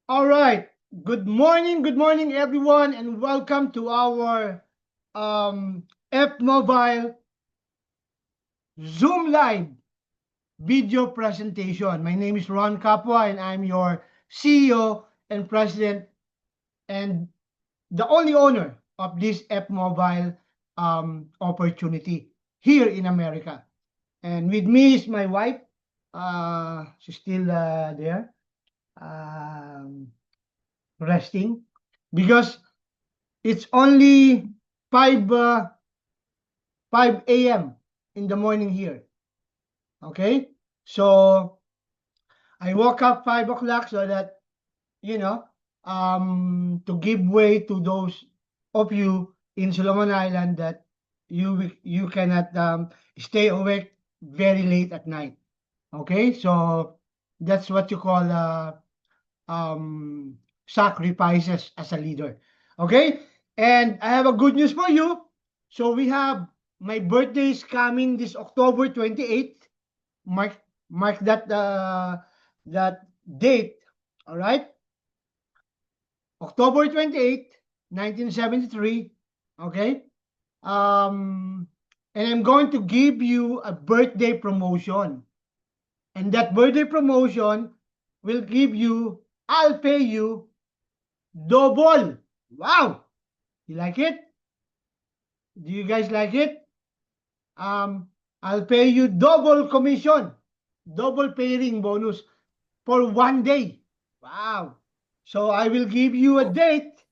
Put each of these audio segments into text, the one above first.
All right. Good morning, everyone, and welcome to our F Mobile Zoom Live video presentation. My name is Ron Capua, and I'm your CEO and president, and the only owner of this F Mobile opportunity here in America. And with me is my wife. She's still there, resting because it's only 5 5 a.m. in the morning here. Okay? So I woke up 5 o'clock so that, you know, to give way to those of you in Solomon Island that you cannot stay awake very late at night. Okay? So that's what you call sacrifices as a leader. Okay? And I have a good news for you. So we have my birthday is coming this October 28th. Mark mark that date. All right? October 28th, 1973. Okay? Um and I'm going to give you a birthday promotion. And that birthday promotion will give you I'll pay you double. Wow. You like it? Do you guys like it? I'll pay you double commission, double paying bonus for 1 day. Wow. So I will give you a date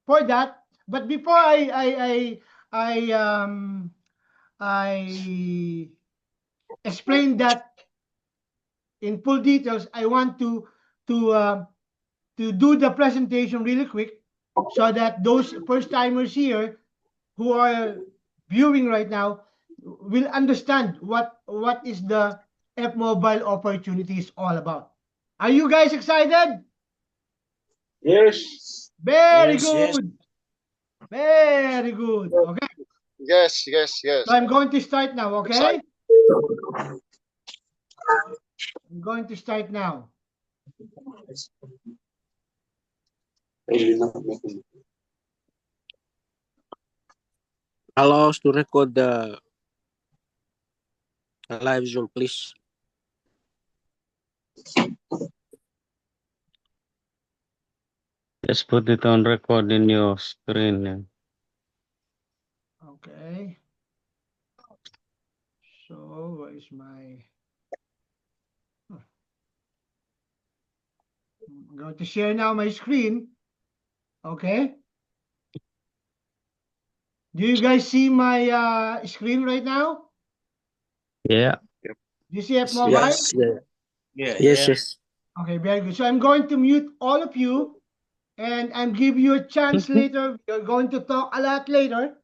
for that. But before I I explain that in full details, I want to do the presentation really quick so that those first timers here who are viewing right now will understand what is the F Mobile opportunity is all about. Are you guys excited? Yes. Very Yes, yes. good. Very good. Okay. Yes, yes, So yes. I'm going to start now, Excited. okay? I'm going to start now. Allow us to record the live Zoom, please. Just put it on record in your screen. Okay. So where is my I'm going to share now my screen. Okay. Do you guys see my screen right now? Yeah. Yep. Do you see F Yes, Mobile? yes, yeah. Yeah, Yes, yeah. yes. Okay, very good. So I'm going to mute all of you and I'm give you a chance later. We're going to talk a lot later.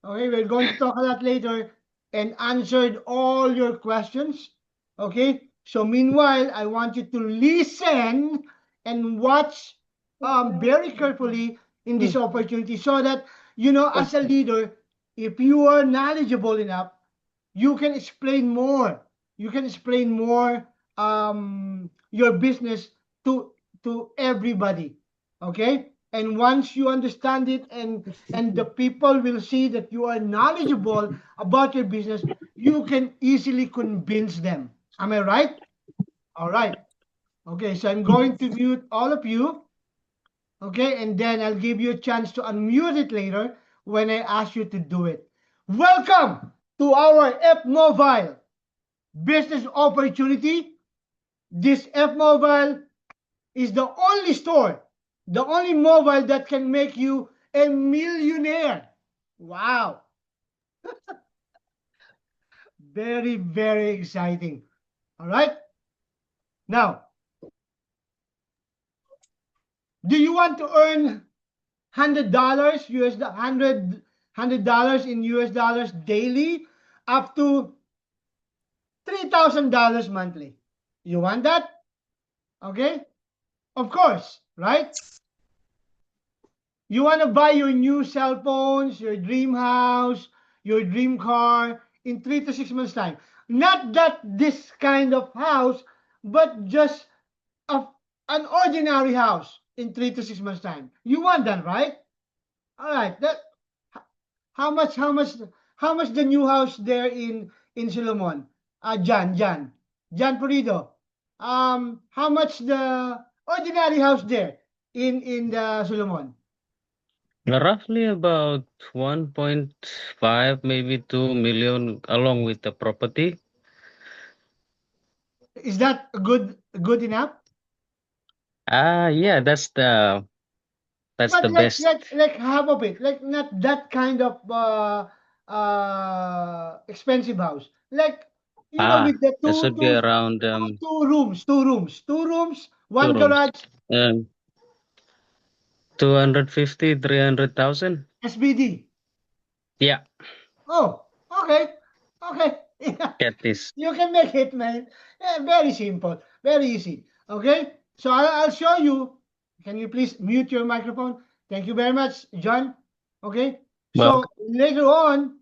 Okay, we're going to talk a lot later and answered all your questions. Okay, so meanwhile, I want you to listen and watch very carefully in this opportunity so that you know as a leader, if you are knowledgeable enough, you can explain more. You can explain more your business to everybody. Okay? And once you understand it and the people will see that you are knowledgeable about your business, you can easily convince them. Am I right? All right. Okay, so I'm going to mute all of you. Okay, and then I'll give you a chance to unmute it later when I ask you to do it. Welcome to our F Mobile business opportunity. This F Mobile is the only store, the only mobile that can make you a millionaire. Wow. Very, very exciting. All right. Now, do you want to earn $100 US $100 in US dollars daily up to $3,000 monthly? You want that? Okay. Of course, right? You want to buy your new cell phones, your dream house, your dream car in 3 to 6 months' time. Not that this kind of house, but just a an ordinary house in 3 to 6 months time. You want that, right? All right. How much the new house there in Solomon? John Pulido. How much the ordinary house there in the Solomon? Roughly about 1.5, maybe 2 million along with the property. Is that good enough? Yeah, that's the But best. like half of it, like not that kind of expensive house. Like with the That should be around two rooms, 2 one rooms. garage, 250, 300,000. SBD. Yeah, Oh, okay, okay. get this. You can make it, man. Yeah, very simple, very easy. Okay, so I'll show you. Can you please mute your microphone? Thank you very much, John. Okay, Well, so later on,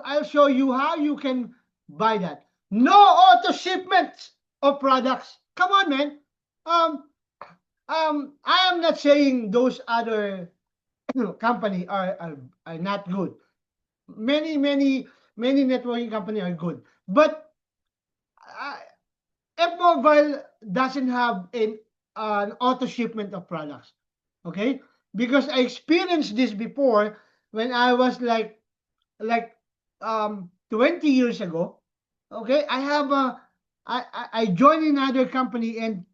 I'll show you how you can buy that. No auto shipments of products. Come on, man. Um, I am not saying those other company are not good. Many networking company are good, but uh, F-Mobile doesn't have an auto shipment of products. Okay, because I experienced this before when I was like 20 years ago. Okay, I joined another company, and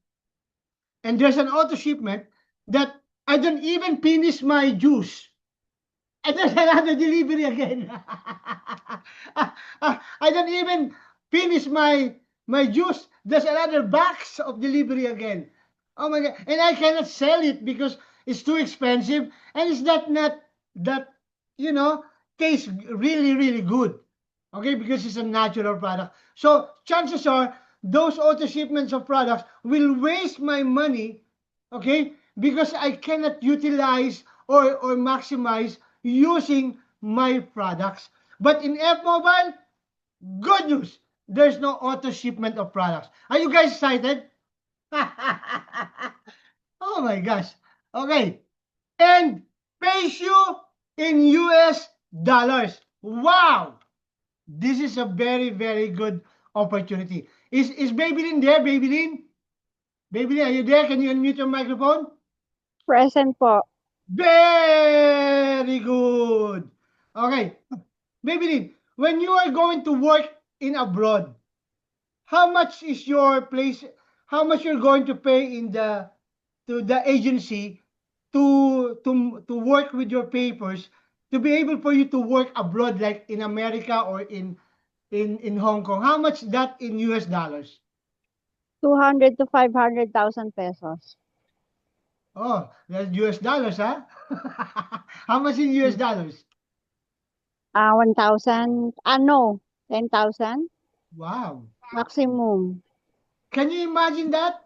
there's an auto shipment that I don't even finish my juice. And there's another delivery again. I don't even finish my juice. There's another box of delivery again. Oh my god! And I cannot sell it because it's too expensive, and it's not that you know tastes really good. Okay, because it's a natural product. So chances are those auto shipments of products will waste my money. Okay, because I cannot utilize or maximize using my products. But in F Mobile, good news. There's no auto shipment of products. Are you guys excited? Oh my gosh. Okay. And pays you in US dollars. Wow. This is a very good opportunity. Is Babylin there, Babylin? Babylin, are you there? Can you unmute your microphone? Present po. Very good. Okay. Babylin, when you are going to work in abroad, how much is your place, how much you're going to pay to the agency to work with your papers to be able for you to work abroad like in America or in Hong Kong? How much that in US dollars? 200 to 500,000 pesos. Oh, that's US dollars, huh? How much in US dollars? 1,000. No. 10,000 Wow. maximum. Can you imagine that?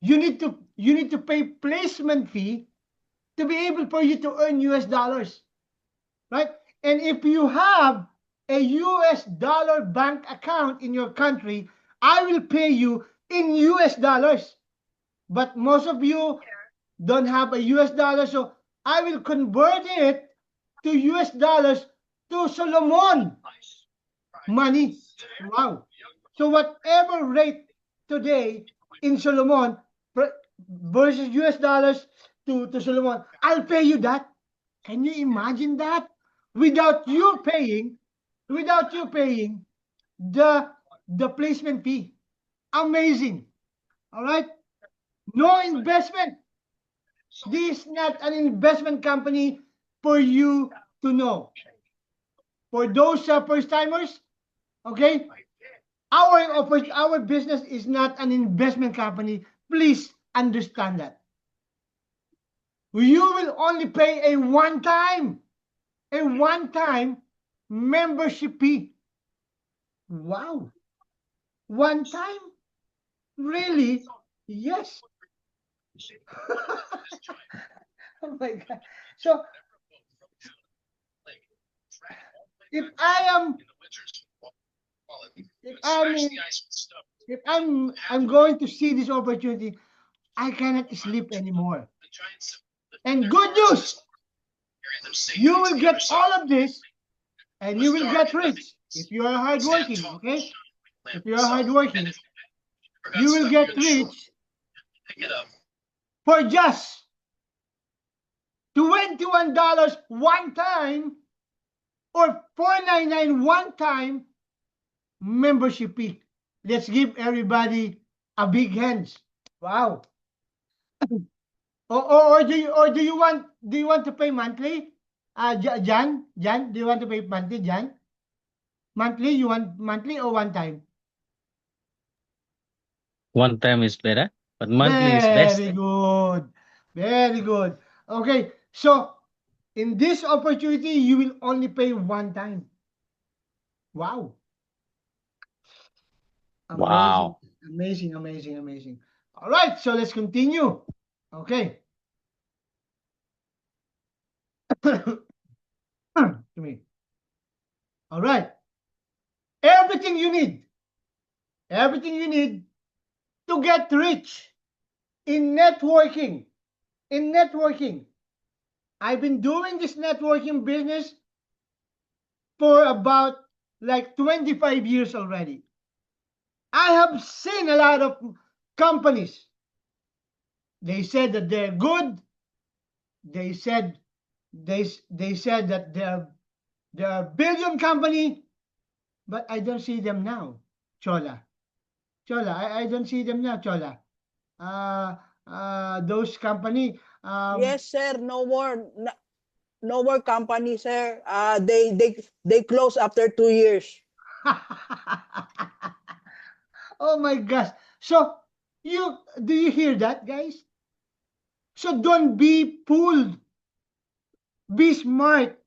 You need to pay placement fee to be able for you to earn US dollars, right? And if you have a US dollar bank account in your country, I will pay you in US dollars. But most of you don't have a US dollar, so I will convert it to US dollars to Solomon money. Wow. So whatever rate today in Solomon versus US dollars to Solomon, I'll pay you that. Can you imagine that? Without you paying the placement fee. Amazing. All right? No investment. This is not an investment company for you to know. For those first timers, okay? Our business is not an investment company. Please understand that. You will only pay a one-time membership fee. Wow. One time? Really? Yes. Oh my God. So if I'm if I'm going to see this opportunity, I cannot sleep anymore. And good news, you will get all of this and you will get rich if you are hardworking, okay? If you are hardworking, you will get rich for just $21 one time or $4.99 one time membership fee. Let's give everybody a big hands. Wow. Or do you want to pay monthly? Jan, do you want to pay monthly, Jan? Monthly, you want monthly or one time? One time is better, but monthly is best. Very good. Very good. Okay, so in this opportunity, you will only pay one time. Wow. Amazing. Wow. Amazing, amazing, amazing. All right, so let's continue. Okay. To me. All right. Everything you need to get rich in networking. I've been doing this networking business for about like 25 years already. I have seen a lot of companies. They said that they're good. They said that they're a billion company, but I don't see them now, Chola. I don't see them now, Chola. Those company. Yes, sir. No more company, sir. They close after 2 years. Oh my gosh. So do you hear that, guys? So don't be fooled. Be smart.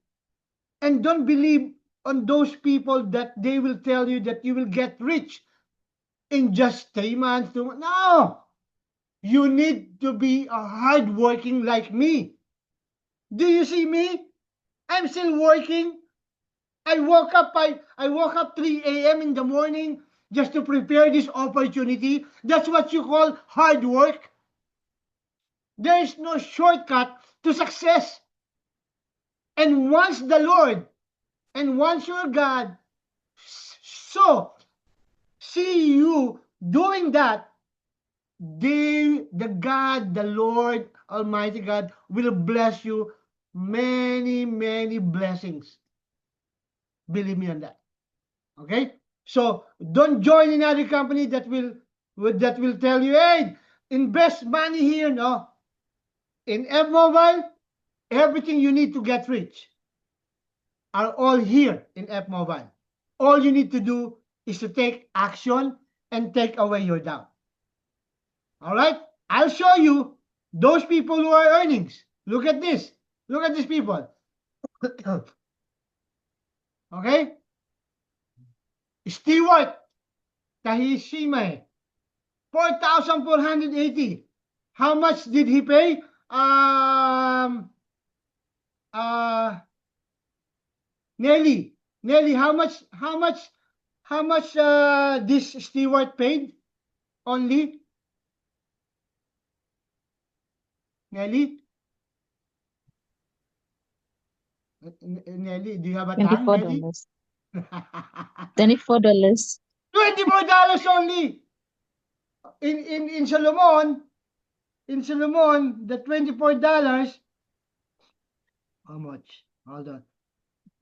And don't believe on those people that they will tell you that you will get rich in just 3 months. No. You need to be a hardworking like me. Do you see me? I'm still working. I woke up 3 a.m. in the morning just to prepare this opportunity. That's what you call hard work. There is no shortcut to success. And once the Lord and once your God see you doing that, the Lord Almighty God will bless you many, many blessings. Believe me on that. Okay? So don't join another company that will tell you, hey, invest money here. No. In F-Mobile, everything you need to get rich are all here in F-Mobile. All you need to do is to take action and take away your doubt. All right? I'll show you those people who are earnings. Look at this. Look at these people. Okay? Stewart Tahishima, 4,480. How much did he pay? Nelly, how much this Stewart paid? Only? Nelly? Nelly, do you have a time, Nelly? $24. $24. $24 only. In Solomon, the $24. How much? Hold on.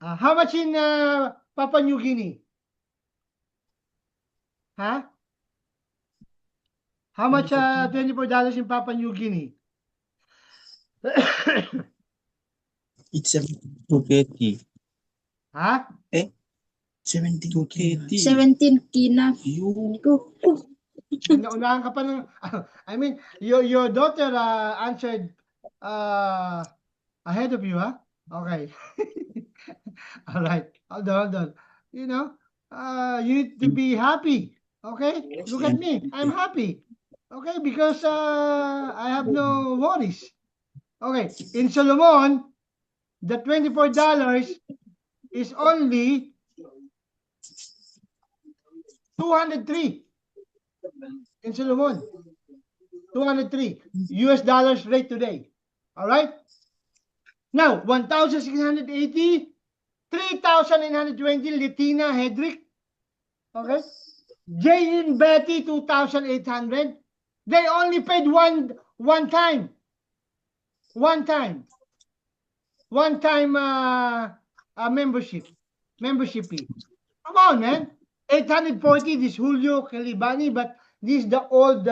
How much in Papua New Guinea? Huh? How much $24 in Papua New Guinea? It's 72 KT. Huh? 72 KT. 17 kina. Unahan ka pa ng, I mean, your daughter answered ahead of you, huh? Okay. All right. Hold on. You know, you need to be happy. Okay? Look at me. I'm happy. Okay? Because I have no worries. Okay. In Solomon, the $24 is only 203. in Solomon. 203 US dollars rate today. All right. Now, 1,680, 3,920 Litina Hedrick. Okay. Jay and Betty, 2,800. They only paid one time. One time membership fee. Come on, man. 840, this Julio Calibani, but this is the old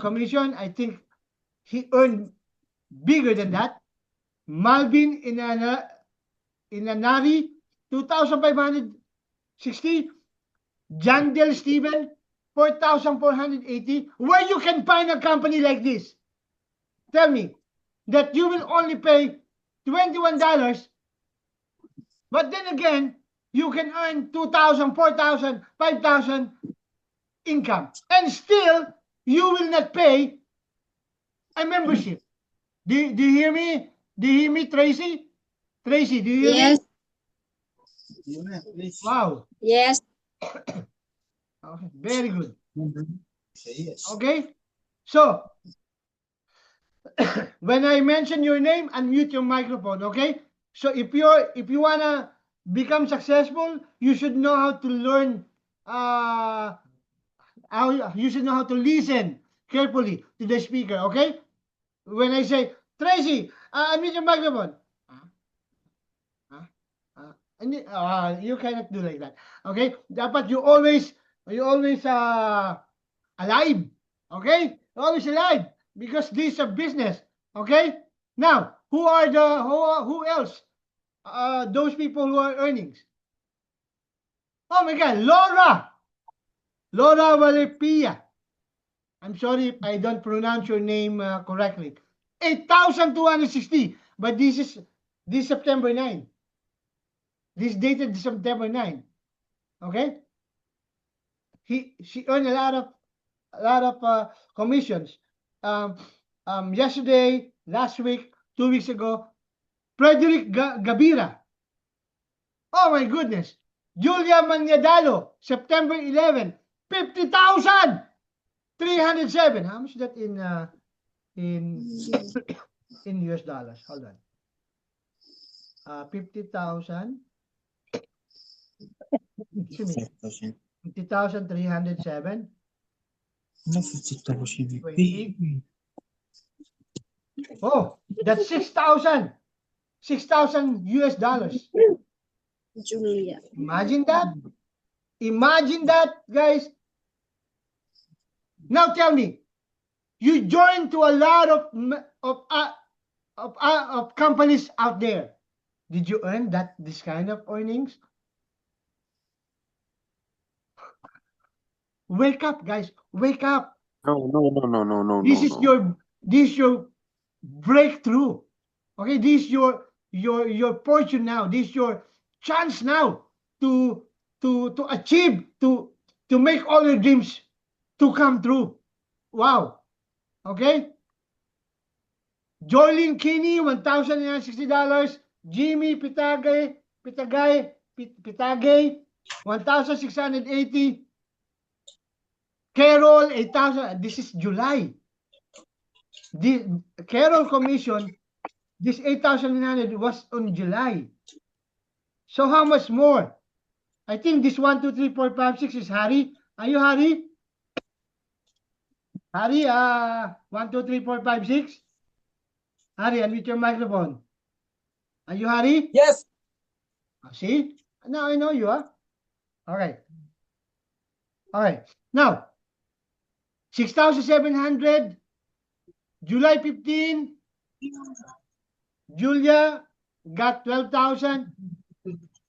commission. I think he earned bigger than that. Malvin Inanari, 2,560. Jandel Steven, 4,480. Where you can find a company like this? Tell me that you will only pay $21, but then again, you can earn 2,000, 4,000, 5,000 income, and still you will not pay a membership. Do you hear me? Do you hear me, Tracy? Tracy, do you hear me? Wow. Yes. Okay, very good. Yes. Okay, so when I mention your name, unmute your microphone. Okay, so if you wanna become successful, you should know how to learn. You should know how to listen carefully to the speaker. Okay, when I say Tracy, unmute your microphone. You cannot do like that. Okay, dapat you always alive. Okay, always alive, because this is a business. Okay, now who else? Those people who are earnings. Oh my God, Laura Valepia. I'm sorry if I don't pronounce your name correctly. 8,260, but this September 9. This dated September 9. Okay, she earned a lot of commissions. Yesterday, last week, 2 weeks ago, Frederick Gabira. Oh my goodness. Julia Maniadalo, September 11, 50,307. How much is that in US dollars? Hold on. 50,000. 50,307. No, 50,000. 20. Oh, that's 6,000 US dollars. Julia. Imagine that. Imagine that, guys. Now tell me, you joined to a lot of companies out there. Did you earn this kind of earnings? Wake up, guys. Wake up. No. This is your breakthrough. Okay, this is your fortune now. This is your chance now to achieve, to make all your dreams to come true. Wow. Okay. Joylyn Kinney, $1,060. Jimmy Pitagay, 1,680. Carol, 8,000. This is July. The Carol commission, this 8,900 was on July. So how much more? I think this 1, 2, 3, 4, 5, 6 is Harry. Are you Harry? Harry, 1, 2, 3, 4, 5, 6. Harry, unmute your microphone. Are you Harry? Yes. See? Now I know you are. All right. All right. Now, 6,700. July 15. Julia got 12,000.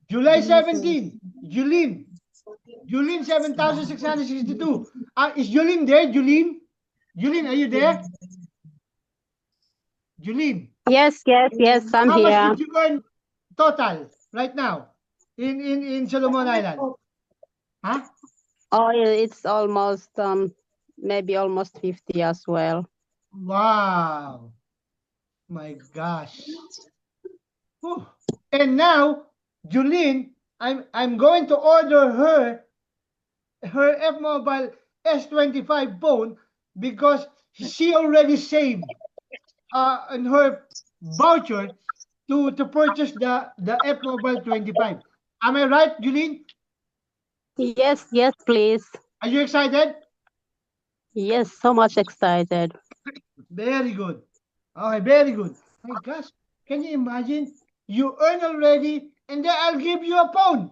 July 17. Julene 7,662. Is Julene there? Julene, are you there? Julene. Yes, I'm How here. much did you earn total right now in Solomon Island? Huh? Oh, it's almost maybe almost 50 as well. Wow. My gosh. Whew. And now, Julene, I'm going to order her F-Mobile S25 phone because she already saved in her voucher to purchase the F Mobile 25. Am I right, Julene? Yes, yes, please. Are you excited? Yes, so much excited. Very good. Okay, very good. My gosh, can you imagine? You earn already, and then I'll give you a phone.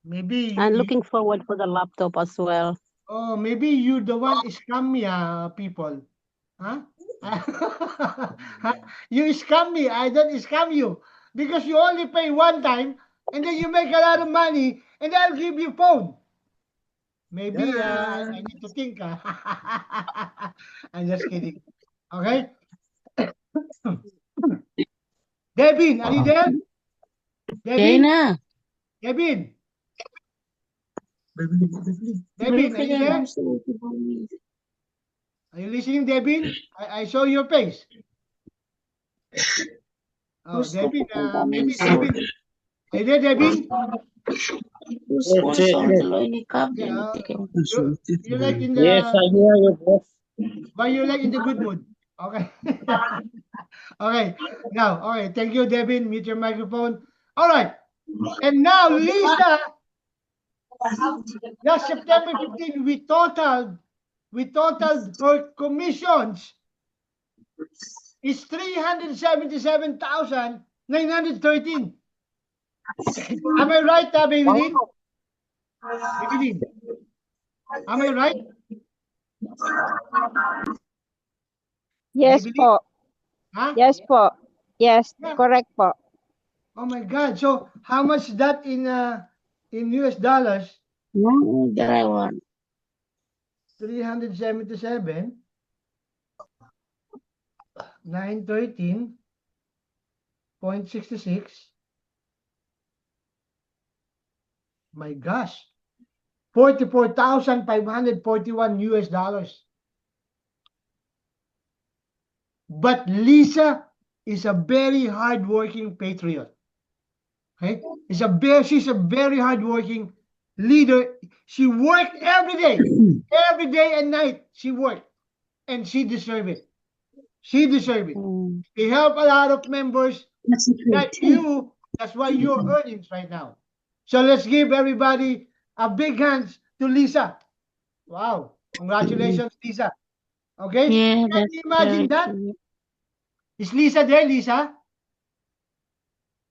Maybe I'm looking forward for the laptop as well. oh, maybe you the one scam me, people. Huh? You scam me. I don't scam you because you only pay one time, and then you make a lot of money, and I'll give you phone. Maybe I need to think. I'm just kidding. Okay. Devin, are you there? Devin? Devin? Devin, are you there? Are you listening, Devin? I saw your face. Oh, Devin, maybe Devin. Are you there, Devin? Yeah, you're like in the Yes, I hear you, boss. but you're like in the good mood. Okay. Okay. Now, all right. Thank you, Devin. Mute your microphone. All right. And now, Lisa, last September 15, we totaled her commissions is 377,913. Am I right, Maybelline? Maybelline. Am I right? Yes Maybelline? po. Huh? Yes po. Yes, Yeah. correct po. Oh my God. So how much that in US dollars? 377, 913.66. My gosh. 44,541 US dollars. But Lisa is a very hardworking patriot. Okay? She's a very hardworking leader. She worked every day and night. She worked, and she deserved it. She deserved it. She helped a lot of members like you. That's why you're earning right now. So let's give everybody a big hands to Lisa. Wow! Congratulations, Lisa. Okay? Yeah, Can you imagine that? Is Lisa there, Lisa?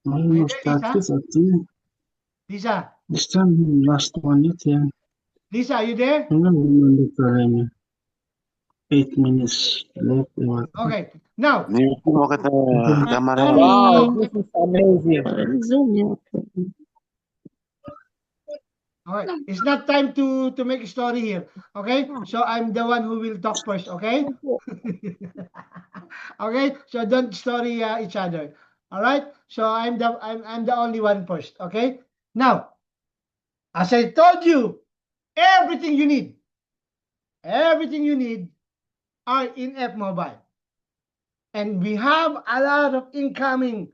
Almost Lisa? started, I think. Lisa? This time, last one yet, yeah. Lisa, are you there? I don't remember for 8 minutes left. Okay. Now, Wow, this is amazing. all right. It's not time to make a story here. Okay? So I'm the one who will talk first, okay? Okay? So don't story each other. All right? So I'm the only one first, okay? Now, as I told you, everything you need are in F Mobile. And we have a lot of incoming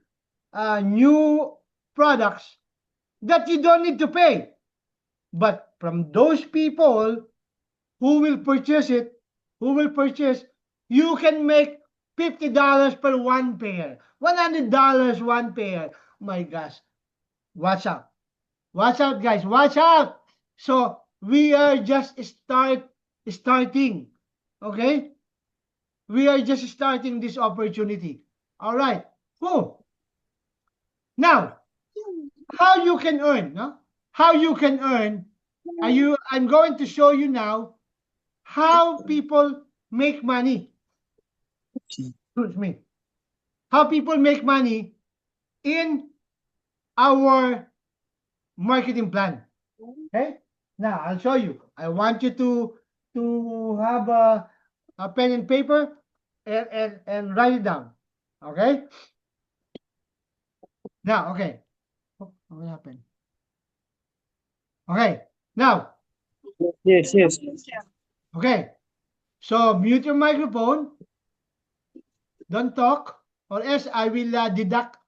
new products that you don't need to pay. But from those people who will purchase, you can make $50 per one pair, $100 one pair. My gosh, watch out. Watch out, guys. Watch out. So we are just starting. Okay? We are just starting this opportunity. All right. Cool. Now, how you can earn, no? How you can earn. I'm going to show you now how people make money. Excuse me. How people make money in our marketing plan. Okay? Now, I'll show you. I want you to have a pen and paper and write it down. Okay? Now, okay. Oh, what happened? Okay. Now. Yes. Okay. So, mute your microphone. Don't talk, or else I will deduct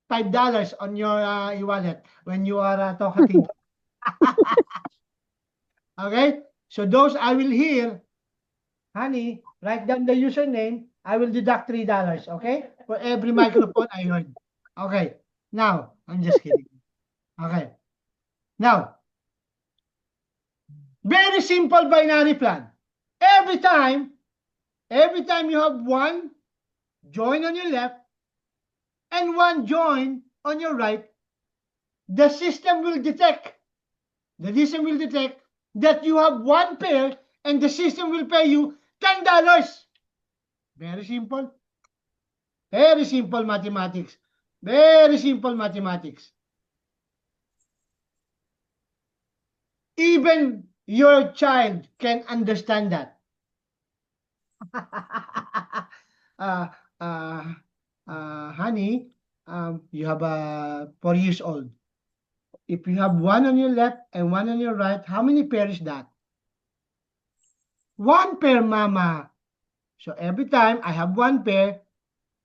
$5 on your e-wallet when you are talking. Okay? So those I will hear, honey, write down the username. I will deduct $3, okay? For every microphone I heard. Okay. Now, I'm just kidding. Okay. Now, very simple binary plan. Every time you have one join on your left and one join on your right, the system will detect that you have one pair and the system will pay you $10. Very simple. Very simple mathematics. Very simple mathematics. Even your child can understand that. Honey, you have 4 years old. If you have one on your left and one on your right, how many pairs is that? One pair, mama. So every time I have one pair,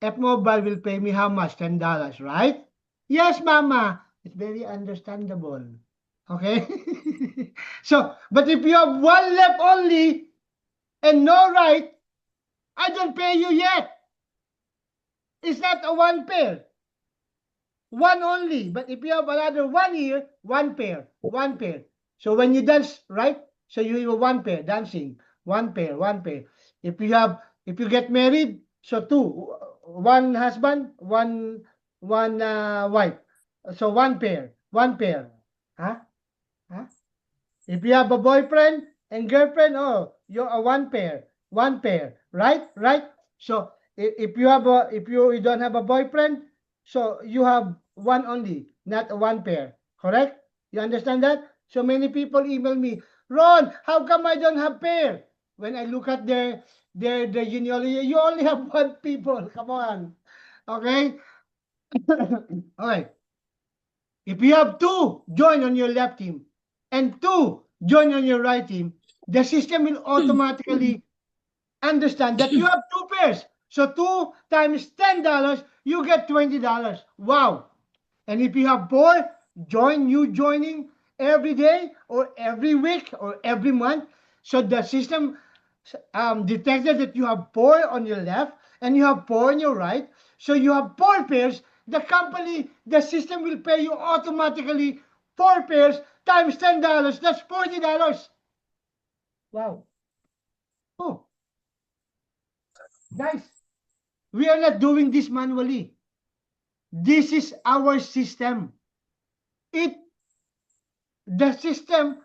F-Mobile will pay me how much? $10, right? Yes, mama. It's very understandable. Okay? So, but if you have one left only and no right, I don't pay you yet. It's not a one pair. One only. But if you have another one here, one pair. One pair. So when you dance, right? So you have one pair dancing. One pair, one pair. If you get married, so two. One husband, one wife. So one pair. One pair. Huh? Huh? If you have a boyfriend and girlfriend, oh, you're a one pair. One pair. Right? Right? So if you don't have a boyfriend, so you have one only, not a one pair. Correct? You understand that? So many people email me, Ron, how come I don't have pair? When I look at their genealogy, you only have one people. Come on. Okay? Okay. If you have two join on your left team and two join on your right team, the system will automatically understand that you have two pairs. So 2 times $10, you get $20. Wow. And if you have 4 joining every day or every week or every month, so the system detected that you have 4 on your left and you have 4 on your right, so you have 4 pairs. The system will pay you automatically 4 pairs times $10. That's $40. Wow. Oh. Guys, we are not doing this manually. This is our system. The system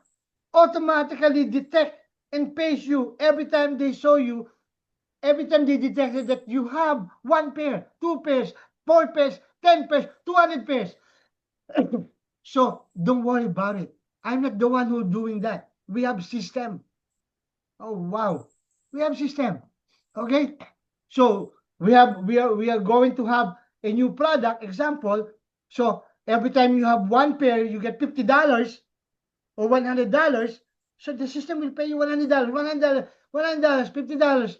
automatically detect and pays you every time they show you, every time they detected that you have 1 pair, 2 pairs, 4 pairs, 10 pairs, 200 pairs. So don't worry about it. I'm not the one who's doing that. We have system. Oh wow, we have system. Okay, so we are going to have a new product example. So every time you have 1 pair, you get $50 or $100. So the system will pay you $100, $100, $50.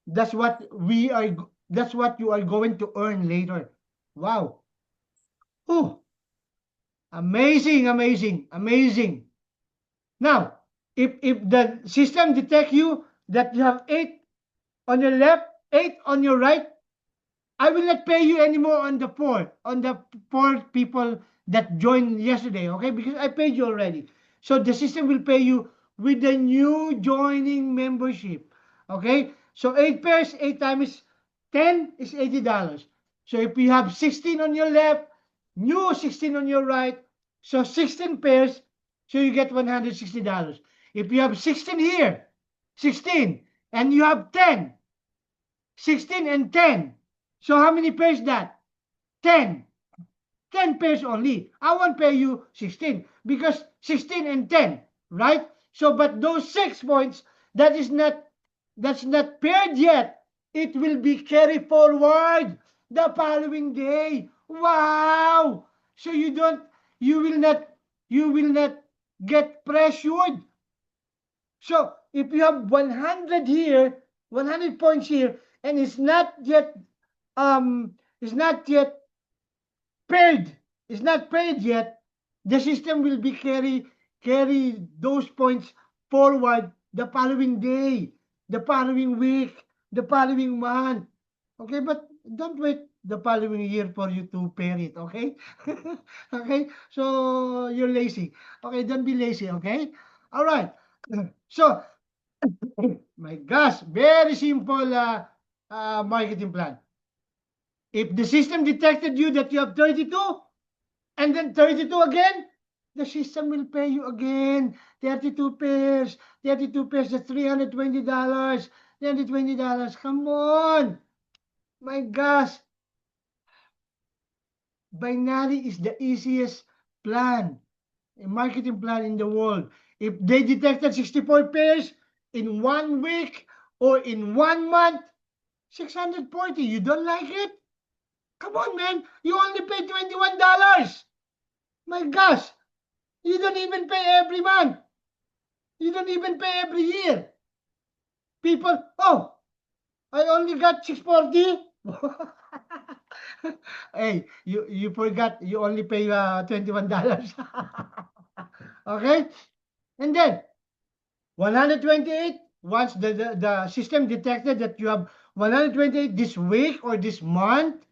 That's what you are going to earn later. Wow. Oh, amazing, amazing, amazing. Now, if the system detect you that you have 8 on your left, 8 on your right, I will not pay you anymore on the 4 people that joined yesterday, okay? Because I paid you already. So the system will pay you with the new joining membership, okay? So 8 pairs, 8 times 10 is $80. So if you have 16 on your left, new 16 on your right, so 16 pairs, so you get $160. If you have 16 here, 16, and you have 10, 16 and 10, so how many pairs that? 10. 10 pairs only. I won't pay you 16 because 16 and 10, right? So, but those 6 points, that's not paired yet. It will be carried forward the following day. Wow! So you will not get pressured. So if you have 100 here, 100 points here, and it's not yet paired, it's not paired yet, the system will be carry carry those points forward the following day, the following week, the following month. Okay, but don't wait the following year for you to pair it, okay? Okay, so you're lazy. Okay, don't be lazy, okay? All right. So, my gosh, very simple marketing plan. If the system detected you that you have 32 and then 32 again, the system will pay you again 32 pairs. 32 pairs, that's $320. $320. Come on. My gosh. Binary is the easiest plan, a marketing plan in the world. If they detected 64 pairs in 1 week or in 1 month, 640. You don't like it? Come on, man. You only pay $21. My gosh. You don't even pay every month. You don't even pay every year. People, oh, I only got 640. Hey, you forgot you only pay $21. Okay? And then 128, once the system detected that you have 128 this week or this month,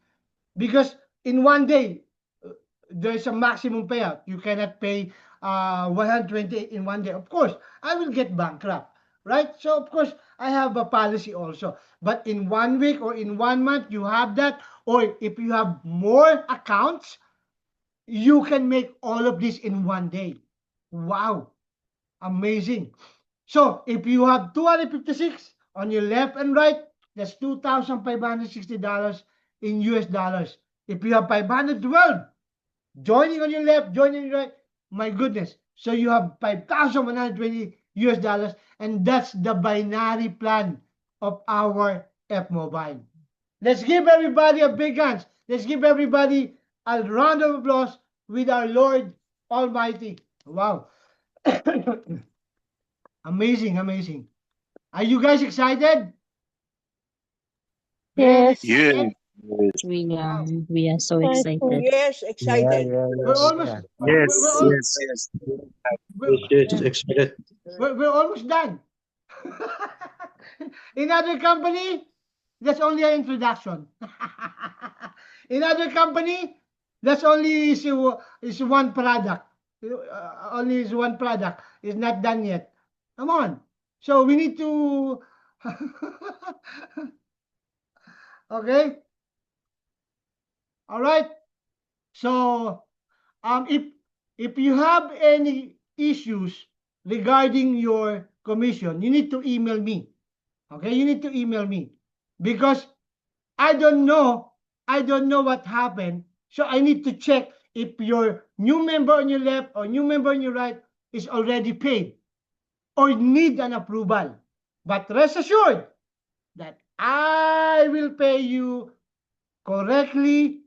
because in 1 day there's a maximum payout. You cannot pay 128 in 1 day. Of course, I will get bankrupt, right? So of course, I have a policy also. But in 1 week or in 1 month, you have that. Or if you have more accounts, you can make all of this in 1 day. Wow, amazing. So if you have 256 on your left and right, that's $2,560 in US dollars. If you have 512 joining on your left, joining on your right, my goodness. So you have 5,120 US dollars, and that's the binary plan of our F Mobile. Let's give everybody a big hand. Let's give everybody a round of applause with our Lord Almighty. Wow. Amazing, amazing. Are you guys excited? Yes. Yeah. We are so excited. Yes, excited. We're almost Yes, we're, yes, yes. we're, Yes, excited. we're almost done. In other company, that's only an introduction. In other company, that's only is one product. Only is one product. It's not done yet. Come on. So we need to. Okay. All right. So, if you have any issues regarding your commission, you need to email me. Okay, you need to email me because I don't know what happened. So I need to check if your new member on your left or new member on your right is already paid or need an approval. But rest assured that I will pay you correctly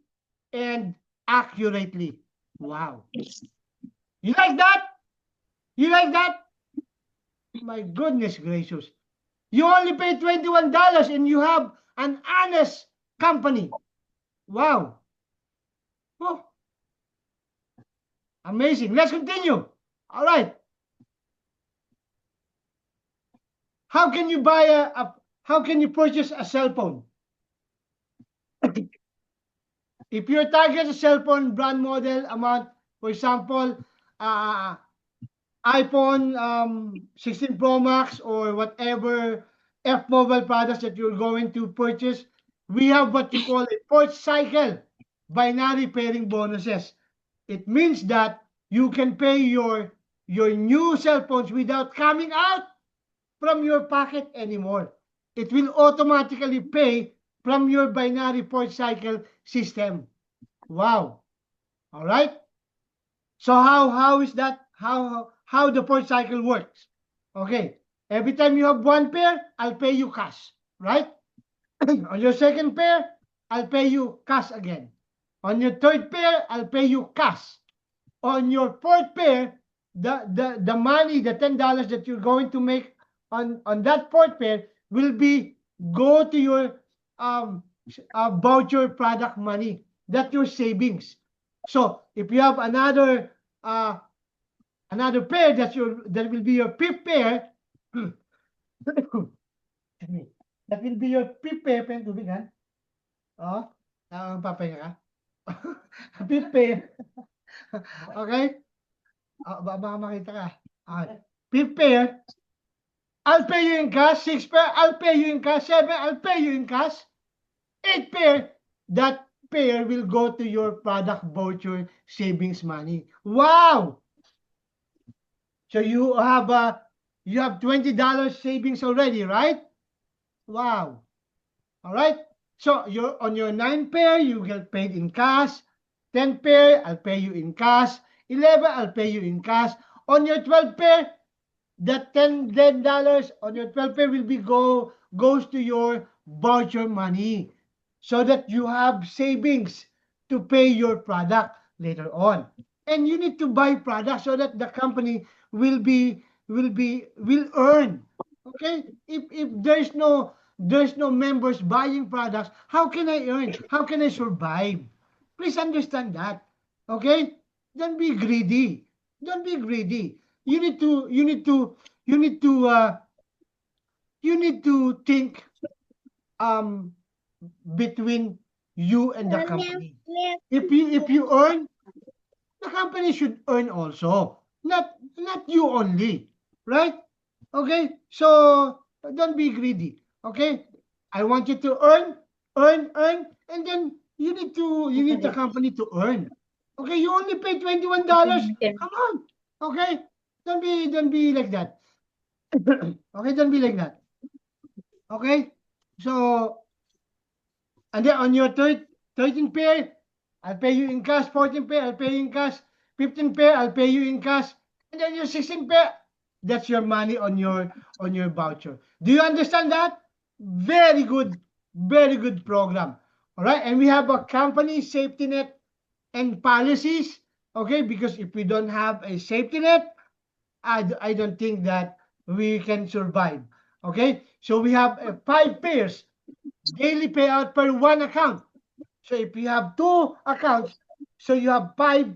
and accurately. Wow. You like that? You like that? My goodness gracious. You only pay $21 and you have an honest company. Wow. Oh. Amazing. Let's continue. All right. How can you buy how can you purchase a cell phone? If your target is cell phone brand model amount, for example, iPhone 16 Pro Max or whatever F Mobile products that you're going to purchase, we have what you call a fourth cycle binary pairing bonuses. It means that you can pay your new cell phones without coming out from your pocket anymore. It will automatically pay from your binary fourth cycle system. Wow. All right. So how is that? How the fourth cycle works? Okay. Every time you have one pair, I'll pay you cash, right? On your second pair, I'll pay you cash again. On your third pair, I'll pay you cash. On your fourth pair, the money, the $10 that you're going to make on that fourth pair will be go to your voucher product money. That's your savings. So if you have another Another pair that will be your fifth pair. That will be your fifth pair. Pen tubig, ha? Oh, papahinga ka. Fifth pair. Okay? Baka makita ka. Okay. Fifth pair. I'll pay you in cash. 6 pair, I'll pay you in cash. 7, I'll pay you in cash. 8 pair, that pair will go to your product voucher savings money. Wow! So you have $20 savings already, right? Wow. All right. So you're on your 9 pair, you get paid in cash. 10 pair, I'll pay you in cash. 11, I'll pay you in cash. On your 12 pair, that $10 on your 12 pair will be goes to your voucher money, so that you have savings to pay your product later on. And you need to buy products so that the company will earn. Okay? If there's no members buying products, how can I earn? How can I survive? Please understand that. Okay? Don't be greedy. Don't be greedy. You need to think between you and the company. If you earn, the company should earn also. Not you only, right? Okay? So don't be greedy. Okay? I want you to earn, and then you need the company to earn. Okay, you only pay $21. Come on. Okay? Don't be like that. Okay, don't be like that. Okay? So, and then on your 13 pair, I'll pay you in cash. 14 pair, I'll pay you in cash. 15 pair, I'll pay you in cash. And then your 16 pair, that's your money on your voucher. Do you understand that? Very good program. All right, and we have a company safety net and policies. Okay, because if we don't have a safety net, I don't think that we can survive. Okay, so we have 5 pairs daily payout per 1 account. So if you have 2 accounts, so you have 5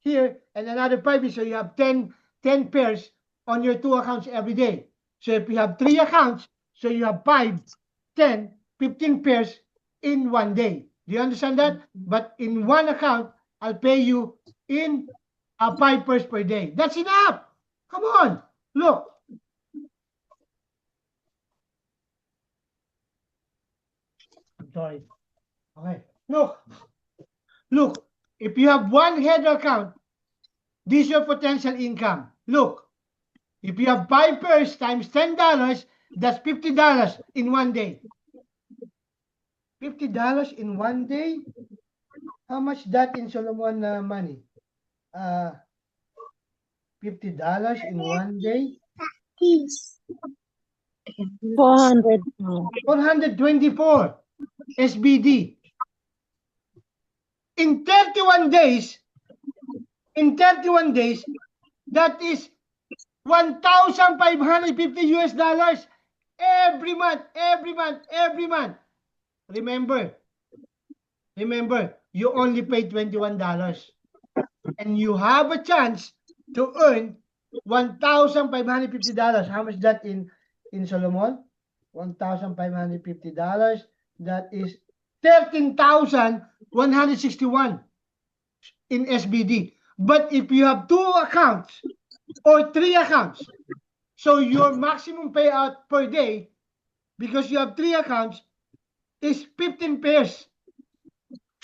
here and another 5, so you have 10 pairs on your 2 accounts every day. So if you have 3 accounts, so you have 5, 10, 15 pairs in 1 day. Do you understand that? But in 1 account, I'll pay you in 5 pairs per day. That's enough. Come on. Look. I'm sorry. Okay. Look. If you have 1 header account, this is your potential income. Look. If you have 5 pairs times $10, that's $50 in 1 day. $50 in 1 day? How much that in Solomon money? $50 in 1 day? 400. 424 SBD. In 31 days, that is $1,550 US every month. Remember, you only pay $21, and you have a chance to earn $1,550. How much that in Solomon? $1,550. That is 13,161 in SBD. But if you have 2 accounts or 3 accounts, so your maximum payout per day, because you have 3 accounts, is 15 pairs.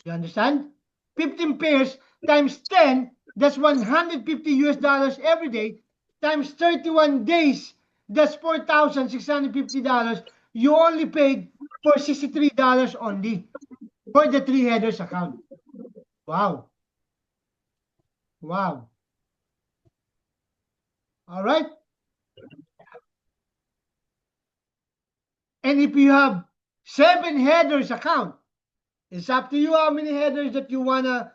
You understand? 15 pairs times 10, that's $150 US every day, times 31 days, that's $4,650. You only paid for $63 only for the 3 headers account. Wow. All right. And if you have 7 headers account, it's up to you how many headers that you wanna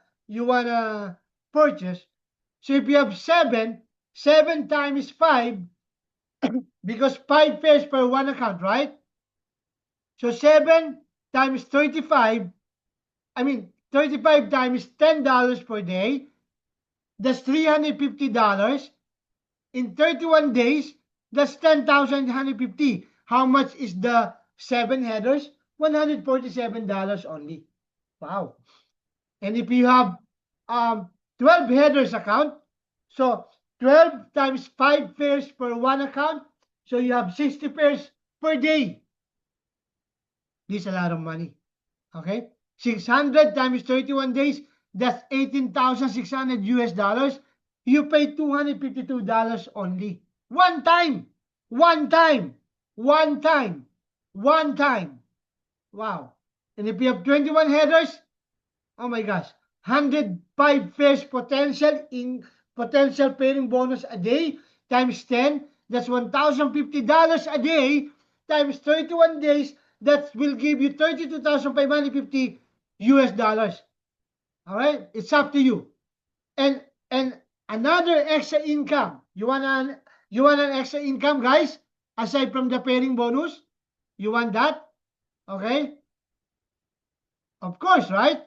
purchase. So if you have 7 times 5, because 5 pairs per 1 account, right? So 7 times 35, 35 times $10 per day, that's $350. in 31 days, that's 10,150. How much is the 7 headers? $147 only. Wow. And if you have 12 headers account, so 12 times 5 pairs per one account, so you have 60 pairs per day. This is a lot of money. Okay? 600 times 31 days, that's 18,600 US dollars. You pay $252 only. One time. One time. One time. One time. Wow. And if you have 21 headers, oh my gosh, 105 pairs potential pairing bonus a day times 10, that's $1,050 a day times 31 days, that will give you 32,550 US dollars. All right, it's up to you. And another extra income. You want an extra income, guys, aside from the pairing bonus? You want that? Okay. Of course, right?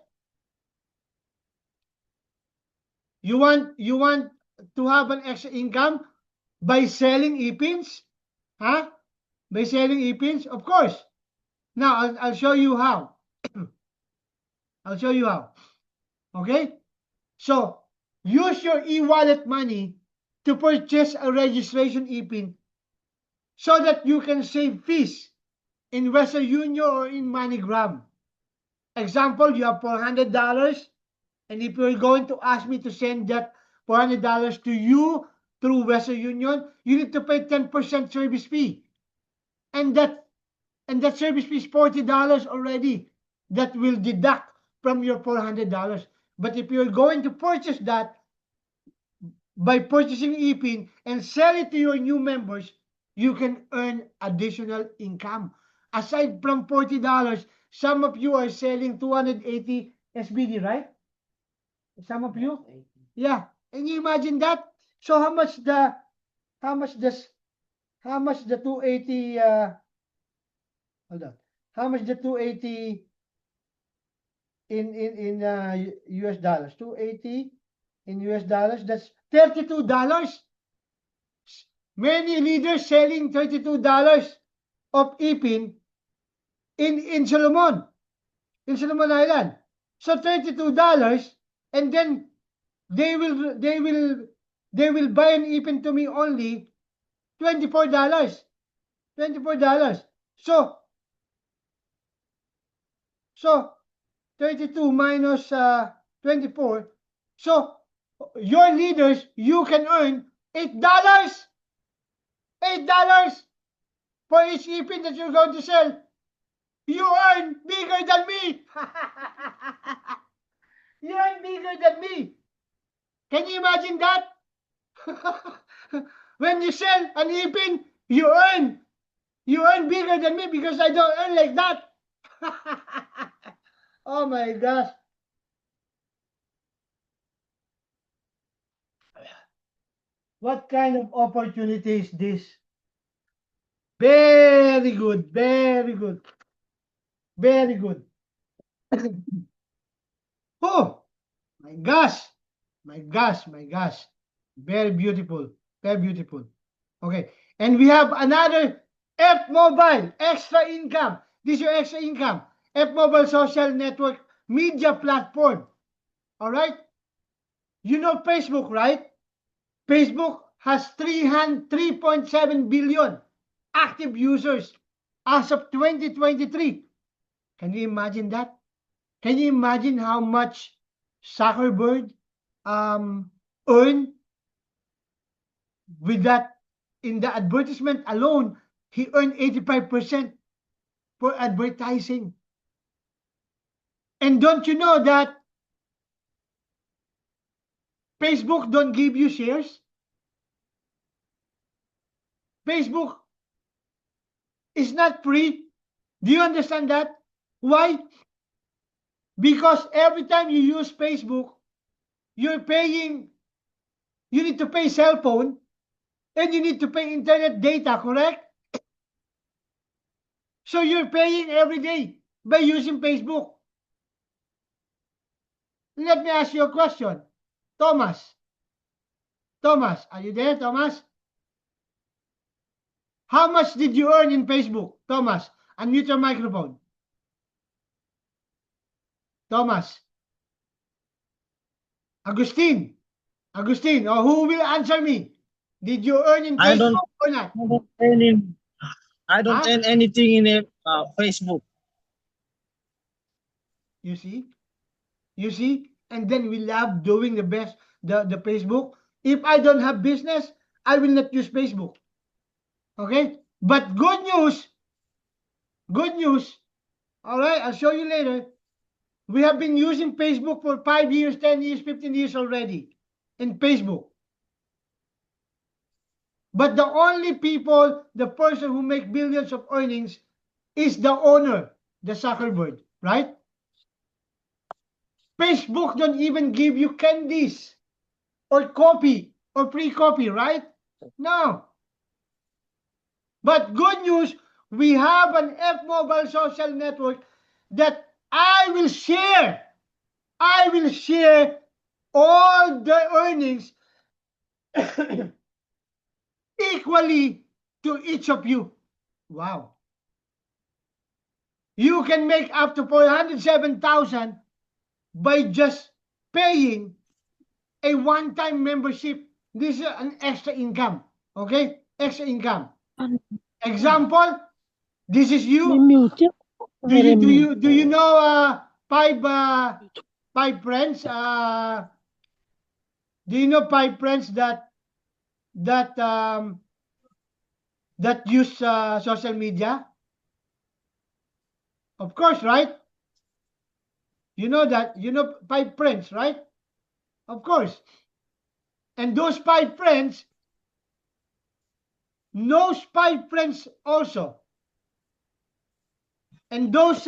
You want to have an extra income by selling e-pins? Huh? By selling e-pins? Of course. Now, I'll show you how. I'll show you how. Okay? So, use your e-wallet money to purchase a registration e-pin so that you can save fees in Western Union or in MoneyGram. Example, you have $400, and if you're going to ask me to send that $400 to you through Western Union, you need to pay 10% service fee. And that service fee is $40 already. That will deduct from your $400. But if you're going to purchase that by purchasing ePIN and sell it to your new members, you can earn additional income. Aside from $40, some of you are selling 280 SBD, right? Some of you? Yeah. Can you imagine that? So how much the 280 hold on. How much the 280 in US dollars? 280 in US dollars, that's $32. Many leaders selling $32 of ePIN in Solomon Island. So $32, and then they will buy an ePIN to me only $24. So 32 minus 24. So your leaders, you can earn $8. $8 for each ePIN that you're going to sell. You earn bigger than me. You earn bigger than me. Can you imagine that? When you sell an ePIN, you earn bigger than me because I don't earn like that. Oh my gosh. What kind of opportunity is this? Very good, very good. Very good. Oh, my gosh. Very beautiful. Very beautiful. Okay. And we have another F Mobile extra income. This is your extra income. F Mobile social network media platform. All right. You know Facebook, right? Facebook has 3.7 billion active users as of 2023. Can you imagine that? Can you imagine how much Zuckerberg earned with that? In the advertisement alone, he earned 85% for advertising. And don't you know that Facebook don't give you shares? Facebook is not free. Do you understand that? Why? Because every time you use Facebook, you need to pay cell phone, and you need to pay internet data, correct? So you're paying every day by using Facebook. Let me ask you a question. Thomas, are you there, Thomas? How much did you earn in Facebook? Thomas, unmute your microphone. Thomas. Agustin. Agustin, or who will answer me? Did you earn in I Facebook don't- or not? I don't Huh? earn anything in Facebook. You see? You see? And then we love doing the Facebook. If I don't have business, I will not use Facebook. Okay? But good news, all right, I'll show you later. We have been using Facebook for 5 years, 10 years, 15 years already in Facebook. But the only people, the person who make billions of earnings is the owner, the Zuckerberg, right? Facebook don't even give you candies or coffee or free coffee, right? No. But good news, we have an F-Mobile social network that I will share all the earnings equally to each of you. Wow. You can make up to 407,000 by just paying a one-time membership. This is an extra income. Okay? Extra income. Example, this is you. Mute. Do you know five friends? Do you know 5 friends that use social media? Of course, right? You know that. You know 5 friends, right? Of course. And those 5 friends knows 5 friends also. And those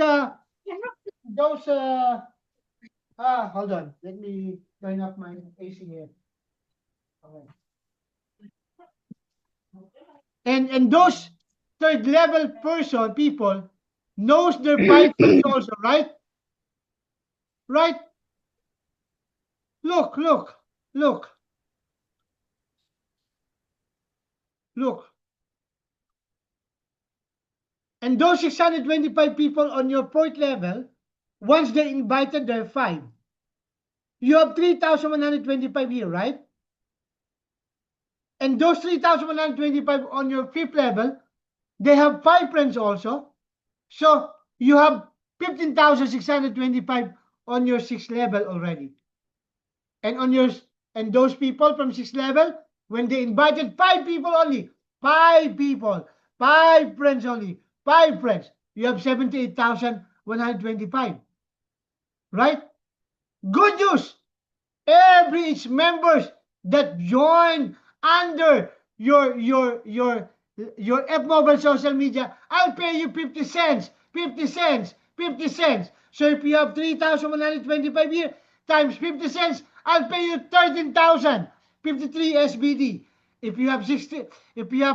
hold on. Let me turn up my AC here. Okay. And those third level people knows their 5 friends also, right? Right? Look. And those 625 people on your 4th level, once they invited their 5, you have 3,125 here, right? And those 3,125 on your 5th level, they have 5 friends also. So you have 15,625 on your 6th level already. And those people from 6th level, when they invited 5 people only, 5 people, 5 friends only, 5 friends, you have 78,125. Right? Good news. Every each members that join under your F-Mobile social media, I'll pay you 50 cents, 50 cents, 50 cents. So if you have 3,125 here times 50 cents, I'll pay you 13,053 SBD. If you have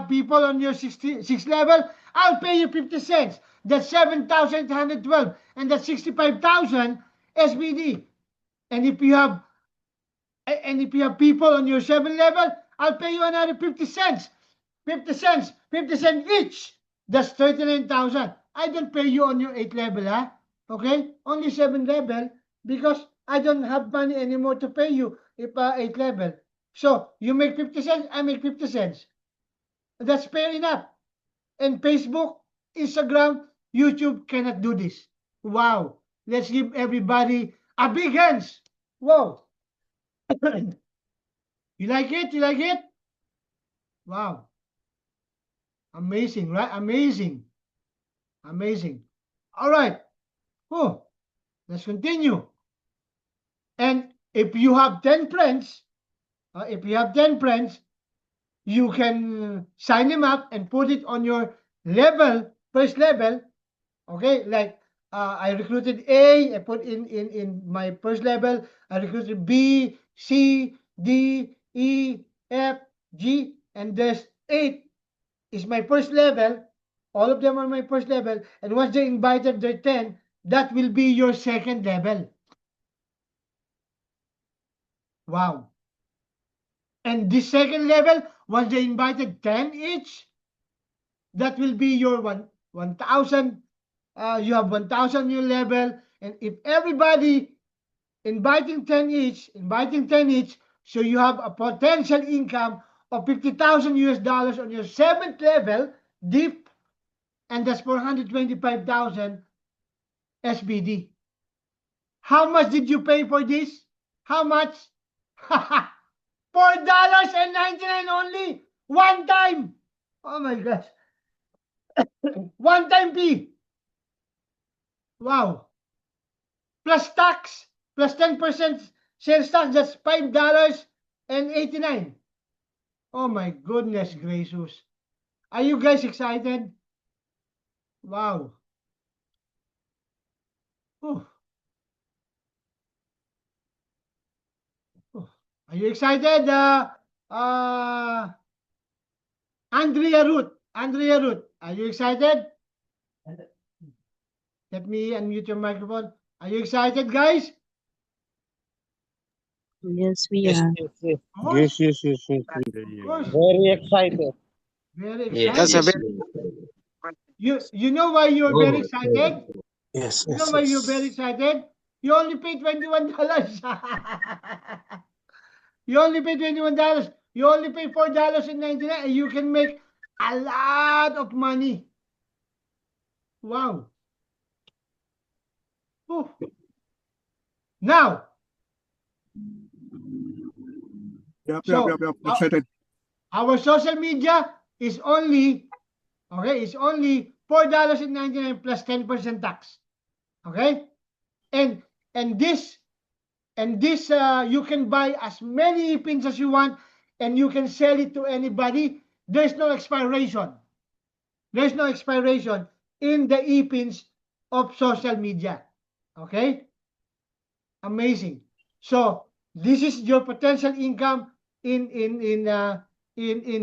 people on your 6th level, I'll pay you 50 cents. That's 7,812, and that's 65,000 SBD. And if you have people on your 7th level, I'll pay you another 50 cents. 50 cents each. That's 39,000. I don't pay you on your 8th level, huh? Okay? Only 7th level, because I don't have money anymore to pay you if 8th level. So you make 50 cents, I make 50 cents. That's fair enough. And Facebook, Instagram, YouTube cannot do this. Wow. Let's give everybody a big hands. Whoa. You like it? You like it? Wow. Amazing, right? Amazing. Amazing. All right. Oh, let's continue. And if you have 10 friends, you can sign them up and put it on your level, first level. Okay, like I recruited A, I put in my first level, I recruited B, C, D, E, F, G, and there's 8 is my first level. All of them are my first level. And once they invited their 10, that will be your second level. Wow. And this second level, once they invited 10 each, that will be your 1,000. You have 1,000 new level, and if everybody inviting 10 each, so you have a potential income of $50,000 US on your 7th level deep, and that's 425,000 SBD. How much did you pay for this? How much? $4.99 only. One time. Oh my gosh. One time fee. Wow. Plus tax, plus 10% sales tax, that's $5.89. Oh my goodness gracious. Are you guys excited? Wow. Oh. Oh. Are you excited? Andrea Ruth, are you excited? Let me unmute your microphone. Are you excited, guys? Yes, we Yes, are. yes, yes. Of course. Yes. Of course. Very excited. Very Yes, excited. You know why you're very excited? Yes. You know why you're very excited? You only pay $21. You only pay $21. You only pay $4.99, and you can make a lot of money. Wow. Oh. Now. Yep. Excited. Our social media is only, okay, it's only $4.99 plus 10% tax. Okay? And this you can buy as many pins as you want, and you can sell it to anybody. There's no expiration. There's no expiration in the e-pins of social media. Okay? Amazing. So this is your potential income in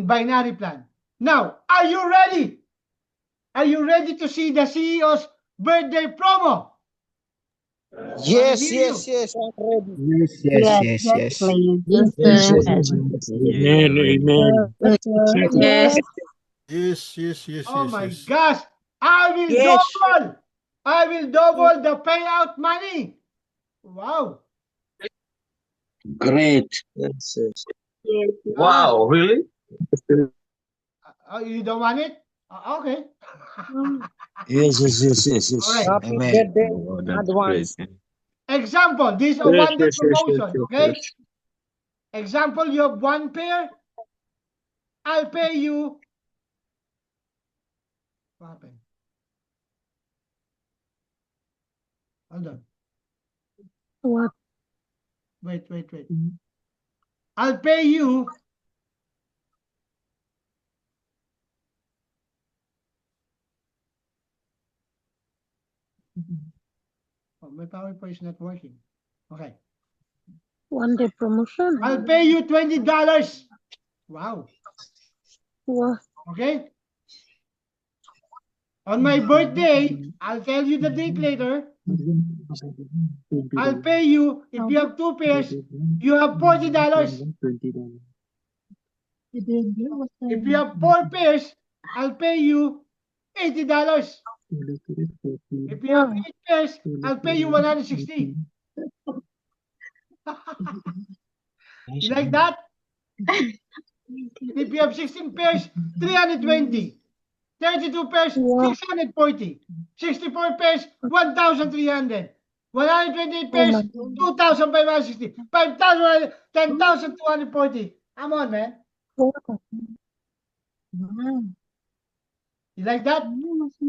binary plan. Now, are you ready? Are you ready to see the CEO's birthday promo? Yes, hear yes, yes. I'm ready. Yes, please. Yes, Yes, sir. yes, Amen. Yes. Yes. Oh my gosh! I will Yes. double the payout money. Wow! Great. yes, yes. Wow, really? You don't want it? Okay. Yes. All right. Happy Amen. birthday, Oh, that's advance. crazy. Example, this is a one-day promotion. Okay. Example, you have one pair. I'll pay you. What happened? Hold on. What? Wait. I'll pay you. Oh, my PowerPoint is not working. Okay. One day promotion? I'll pay you $20. Wow. What? Okay. On my birthday, I'll tell you the date later. I'll pay you, if you have two pairs, you have $40. If you have 4 pairs, I'll pay you $80. If you have 8 pairs, I'll pay you $160. You like that? If you have 16 pairs, $320. 32 pairs, $640. 64 pairs, $1,300. 128 pairs, $2,560. 5,000, $10,240. Come on, man. You like that?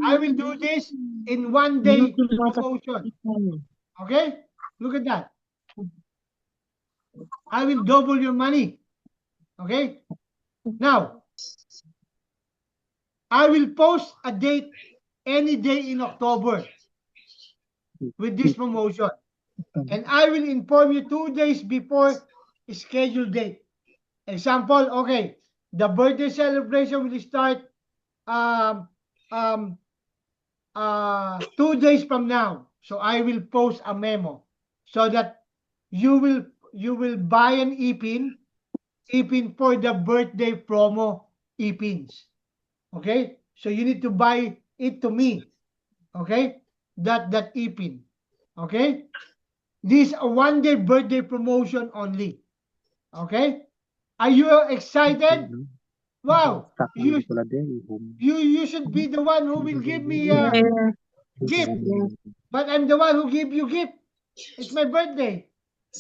I will do this in one day promotion. Okay? Look at that. I will double your money. Okay? Now, I will post a date any day in October with this promotion. And I will inform you 2 days before scheduled date. Example, okay, the birthday celebration will start 2 days from now. So I will post a memo so that you will buy an e-pin for the birthday promo e-pins. Okay? So you need to buy it to me. Okay? That ipin. Okay? This is a one-day birthday promotion only. Okay? Are you excited? Wow. You should be the one who will give me a gift. But I'm the one who give you gift. It's my birthday.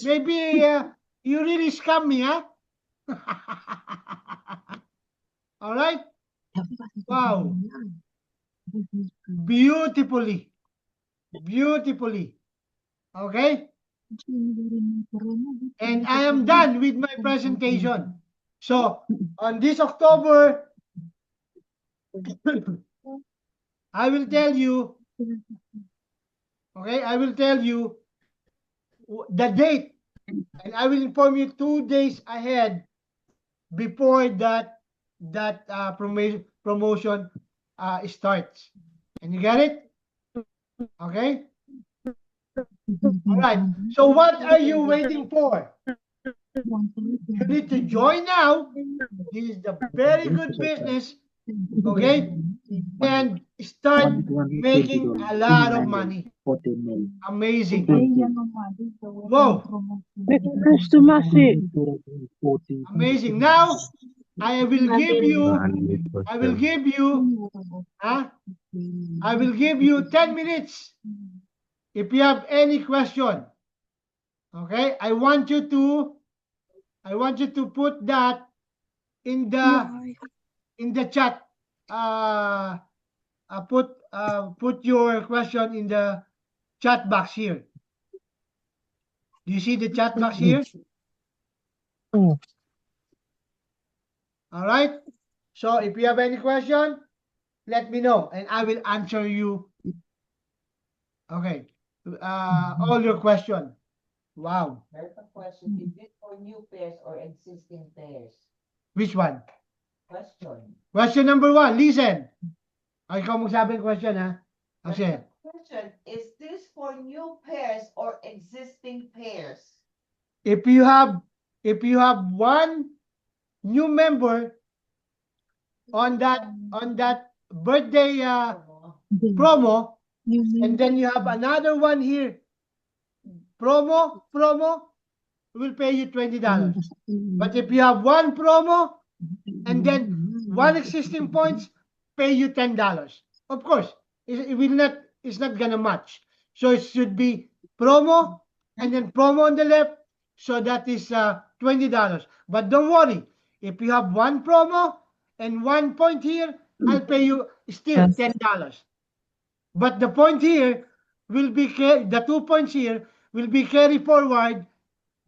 Maybe you really scam me, huh? All right? Wow. Beautifully. Beautifully. Okay? And I am done with my presentation. So, on this October, I will tell you, okay, I will tell you the date, and I will inform you 2 days ahead before that promotion starts. And you get it? Okay? All right. So what are you waiting for? You need to join now. This is the very good business. Okay? And start making a lot of money. Amazing. Whoa. Amazing. Now, I will give you 10 minutes. If you have any question, okay, I want you to put that in the chat. Put your question in the chat box here. Do you see the chat box here? All right. So if you have any question, let me know and I will answer you. Okay. All your question. Wow. There's a question. Is it for new pairs or existing pairs? Which one? Question. Question number 1. Listen. Ay, ikaw magsabi ng question, ha? Okay. Question. Is this for new pairs or existing pairs? If you have one new member on that birthday promo, and then you have another one here, promo will pay you $20. But if you have one promo and then one existing points, pay you $10. Of course, it's not gonna match. So it should be promo and then promo on the left. So that is $20. But don't worry, if you have one promo and 1 point here, I'll pay you still $10. But the point here will be the 2 points here will be carried forward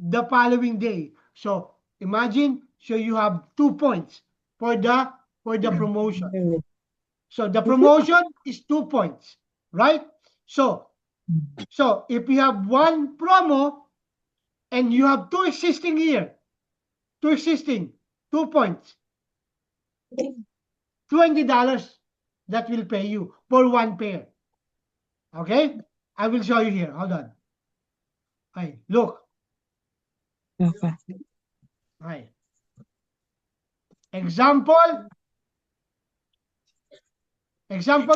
the following day. So imagine, so you have 2 points for the promotion. So the promotion is 2 points, right? So if you have one promo and you have 2 existing here, 2 points, $20 that will pay you for one pair. Okay? I will show you here. Hold on. Okay, look. Okay. Right. Example,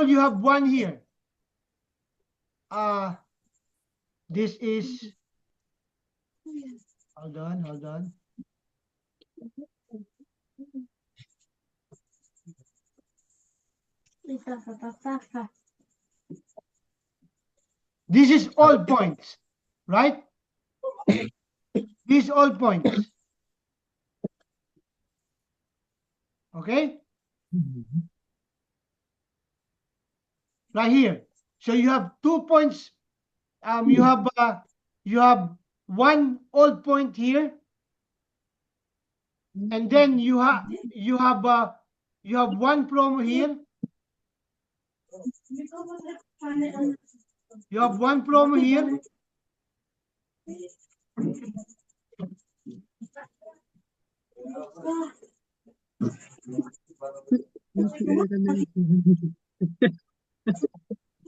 you have one here. This is, hold on. This is all points, right? These all points. Okay? Right here. So you have 2 points. You have one old point here, and then you have one promo here. You have one promo here.